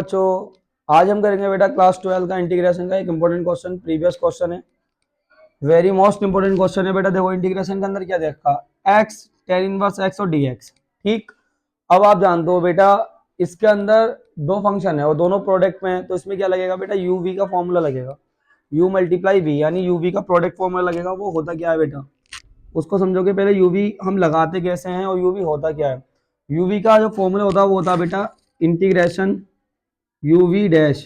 बच्चों, आज हम करेंगे बेटा क्लास 12 का इंटीग्रेशन का एक इंपॉर्टेंट क्वेश्चन। प्रीवियस क्वेश्चन है, वेरी मोस्ट इंपॉर्टेंट क्वेश्चन है बेटा। देखो इंटीग्रेशन के अंदर क्या देखा, एक्स, टेन इनवर्स एक्स और डी एक्स। ठीक, अब आप जानते हो बेटा इसके अंदर दो फंक्शन है और दोनों प्रोडक्ट में है, तो इसमें क्या लगेगा बेटा, यू वी का फॉर्मूला लगेगा। यू मल्टीप्लाई वी यानी यू वी का प्रोडक्ट फॉर्मूला लगेगा। वो होता क्या है बेटा, उसको समझोगे। पहले यू वी हम लगाते कैसे हैं और यू वी होता क्या है। यू वी का जो फॉर्मूला होता है वो होता है बेटा integration U V dash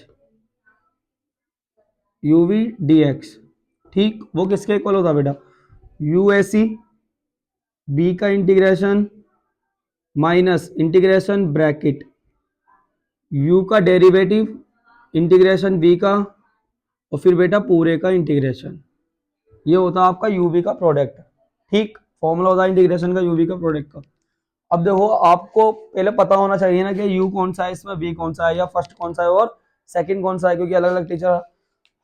U V D X. ठीक, वो किसके इक्वल होता है बेटा, यू ए सी बी का integration minus integration bracket U का डेरिवेटिव इंटीग्रेशन बी का और फिर बेटा पूरे का इंटीग्रेशन। ये होता है आपका यूवी का प्रोडक्ट। ठीक, फॉर्मूला होता है इंटीग्रेशन का यूवी का प्रोडक्ट का। अब देखो आपको पहले पता होना चाहिए ना कि यू कौन सा है, इसमें वी कौन सा है, या फर्स्ट कौन सा है और सेकंड कौन सा है, क्योंकि अलग अलग टीचर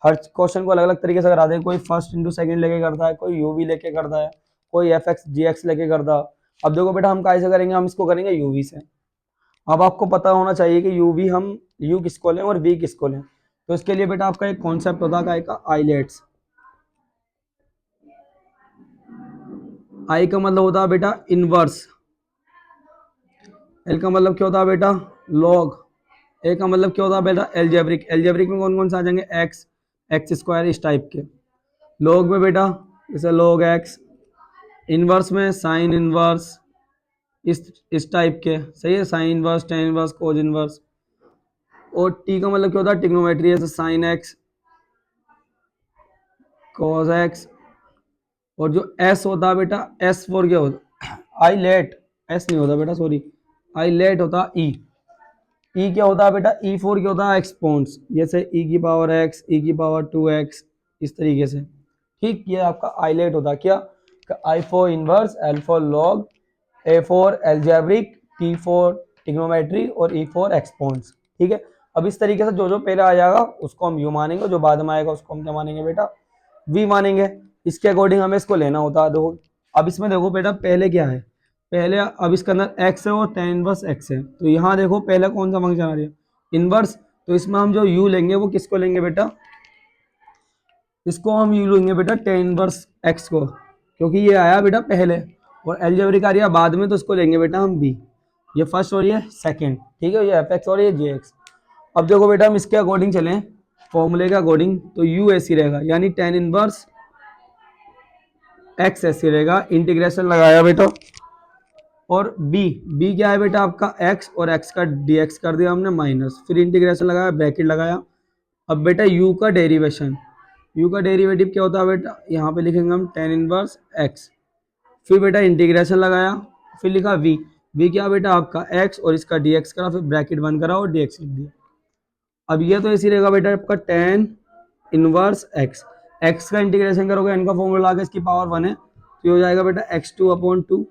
हर क्वेश्चन को अलग अलग तरीके से कराते हैं। कोई फर्स्ट इंटू सेकंड लेके करता है, कोई यूवी लेके करता है, कोई एफ एक्स जी एक्स लेके करता है। अब देखो बेटा हम कैसे करेंगे, हम इसको करेंगे यूवी से। अब आपको पता होना चाहिए कि यूवी हम यू किसको लें और वी किसको लें। तो इसके लिए बेटा आपका एक कॉन्सेप्ट होता है का आईलेट्स। आई का मतलब होता है बेटा इनवर्स, एल का मतलब क्या होता है बेटा लॉग, ए का मतलब क्या होता है बेटा एल्जेब्रिक। एल्जेब्रिक में कौन कौन से आ जाएंगे, एक्स, एक्स स्क्वायर, इस टाइप के। लॉग में बेटा जैसे लॉग एक्स, इनवर्स में साइन इनवर्स, इस टाइप के। सही है, साइन इनवर्स, टेन इनवर्स, कोज इनवर्स। और टी का मतलब क्या होता है टिग्नोमेट्री, जैसे साइन एक्स, कॉज एक्स। और जो एस होता है बेटा, एस फोर क्या होता है, आई लेट, एस नहीं होता बेटा सॉरी, आई लेट होता है ई। ई क्या होता है बेटा, ई फोर क्या होता है एक्सपोनेंट्स, जैसे ई की पावर एक्स, ई की पावर टू एक्स, इस तरीके से। ठीक, ये आपका आईलेट होता है क्या, I for inverse, L for log, A for algebraic, T for trigonometry और ई फोर एक्सपोनेंट्स। ठीक है, अब इस तरीके से जो जो पहले आ जाएगा उसको हम यू मानेंगे, जो बाद में आएगा उसको हम क्या मानेंगे बेटा, वी मानेंगे। इसके अकॉर्डिंग हमें इसको लेना होता है। देखो अब इसमें देखो बेटा पहले क्या है, पहले अब इसके अंदर एक्स है और टेन इनवर्स एक्स है। तो यहाँ देखो पहले कौन सा फंक्शन आ रहा है, इनवर्स। तो इसमें हम जो यू लेंगे वो किसको लेंगे बेटा, इसको हम यू लेंगे बेटा टेन इनवर्स एक्स को, क्योंकि ये आया बेटा पहले और एल्जेब्रिक आ रही है बाद में, तो इसको लेंगे बेटा हम बी। ये फर्स्ट और ये सेकंड। ठीक है, ये एफ एक्स और ये जे एक्स। अब देखो बेटा हम इसके अकॉर्डिंग चलें, फॉर्मूले के अकॉर्डिंग, तो यू ऐसी रहेगा यानी टेन इनवर्स एक्स ऐसी रहेगा, इंटीग्रेशन लगाया बेटा। और बी, बी क्या है बेटा आपका एक्स, और एक्स का डी एक्स कर दिया हमने माइनस, फिर इंटीग्रेशन लगाया, ब्रैकेट लगाया। अब बेटा यू का डेरिवेशन, यू का डेरिवेटिव क्या होता है बेटा, यहाँ पे लिखेंगे हम टेन इनवर्स एक्स, फिर बेटा इंटीग्रेशन लगाया, फिर लिखा वी, वी क्या बेटा आपका एक्स और इसका डी एक्स करा, फिर ब्रैकेट बंद करा और डी एक्स लिख दिया। अब ये तो ऐसी रहेगा बेटा आपका टेन इनवर्स एक्स, एक्स का इंटीग्रेशन करोगे एन का फॉर्मूला आगे इसकी पावर वन है, तो ये हो जाएगा बेटा x two upon two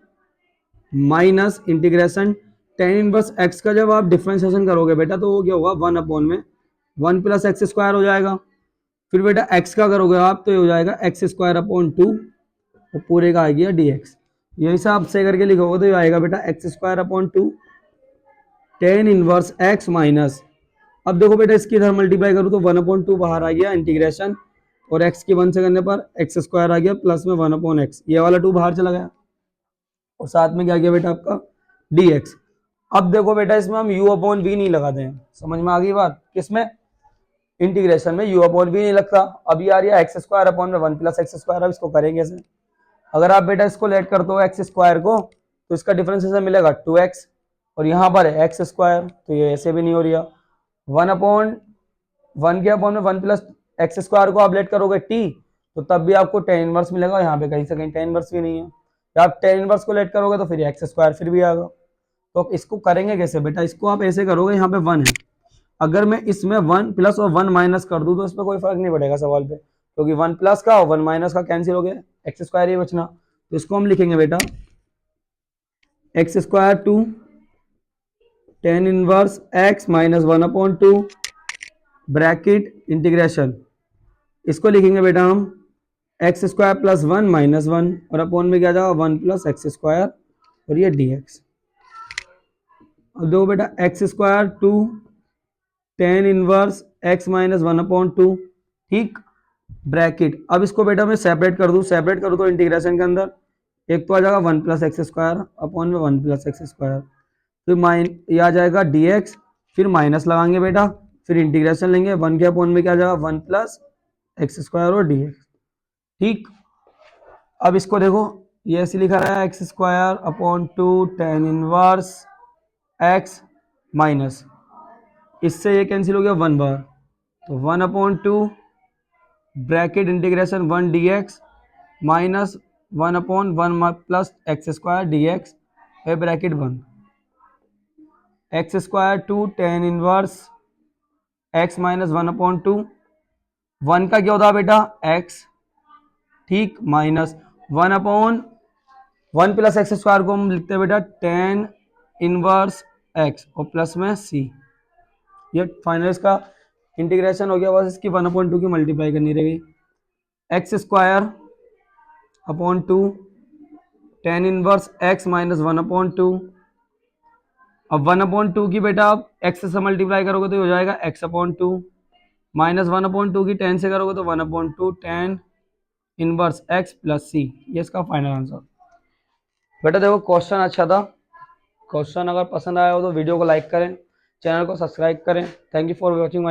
minus integration ten inverse x का जब आप डिफ्रेंशिएशन करोगे बेटा तो वो क्या होगा, वन अपॉन में वन प्लस एक्स स्क्वायर हो जाएगा। फिर बेटा एक्स का करोगे आप तो ये हो जाएगा एक्स स्क्वायर अपॉन टू और पूरे का आ गया डी एक्स। ये हिसाब से करके लिखोगे तो ये आएगा बेटा X square upon two tan inverse X minus. अब देखो बेटा इसकी इधर मल्टीप्लाई करूँ तो वन अपॉन टू बाहर आ गया इंटीग्रेशन, और एक्स की वन से करने पर एक्स स्क्वायर आ गया प्लस में वन अपॉन एक्स, ये वाला टू बाहर चला गया और साथ में क्या गया बेटा आपका डी एक्स। अब देखो बेटा इसमें हम यू अपॉन वी नहीं लगाते हैं, समझ में आ गई बात, किसमें, इंटीग्रेशन में यू अपॉन वी नहीं लगता। अभी आ रही है एक्स स्क्वायर अपॉन में वन प्लस एक्स स्क्वायर। अब इसको करेंगे ऐसे, अगर आप बेटा इसको लेट करते हो एक्स स्क्वायर को तो इसका डिफरेंशिएशन मिलेगा टू एक्स, और यहाँ पर है एक्स स्क्वायर तो ये ऐसे भी नहीं हो रही है। वन अपॉन वन के अपॉन में वन प्लस एक्स स्क्वायर को आप लेट करोगे टी तो तब भी आपको टेन इनवर्स मिलेगा, यहाँ पे कहीं से कहीं टेन इनवर्स भी नहीं है। या आप टेन इनवर्स को लेट करोगे तो फिर एक्स स्क्वायर फिर भी आएगा। तो इसको करेंगे कैसे बेटा, इसको आप ऐसे करोगे, यहाँ पे वन है, अगर मैं इसमें वन प्लस और वन माइनस कर दूं तो इसमें कोई फर्क नहीं पड़ेगा सवाल पे, क्योंकि वन प्लस का और वन माइनस का कैंसिल हो गया, एक्स स्क्वायर ही बचना। तो इसको हम लिखेंगे बेटा X square two tan inverse X minus one upon two bracket integration, इसको लिखेंगे बेटा हम X square plus one minus one, और अपॉन में क्या जाएगा वन प्लस एक्स स्क्वायर और ये डी एक्स। अब देखो बेटा X square two tan inverse X minus 1/2, ठीक, ब्रैकेट। अब इसको बेटा मैं सेपरेट कर दूं, सेपरेट करूं तो इंटीग्रेशन के अंदर एक तो आ जाएगा 1+x² अपॉन में 1+x², फिर ये आ जाएगा dx, फिर माइनस लगाएंगे बेटा, फिर इंटीग्रेशन लेंगे, 1 के अपॉन में क्या आ जाएगा 1+x² और dx, ठीक। अब इसको देखो, ये ऐसे लिखा रहा है x²/2 tan inverse x minus, इससे ये कैंसिल हो गया 1 बार, तो 1/2 bracket integration 1 dx minus 1/1 + x² dx है bracket 1, x² tan inverse x minus 1/2, 1 का क्या होता है बेटा x, ठीक, माइनस 1/1 + x² को हम लिखते हैं बेटा tan इनवर्स x और प्लस में c। ये फाइनल इसका इंटीग्रेशन हो गया, बस इसकी 1/2 की मल्टीप्लाई करनी रहेगी, x²/2 tan inverse x minus 1/2। अब 1/2 की बेटा आप x से मल्टीप्लाई करोगे तो हो जाएगा x/2, माइनस 1/2 की 10 से करोगे तो 1/2 tan inverse x plus c। ये इसका फाइनल आंसर। बेटा देखो क्वेश्चन अच्छा था, क्वेश्चन अगर पसंद आया हो तो वीडियो को लाइक करें, चैनल को सब्सक्राइब करें। Thank you for watching.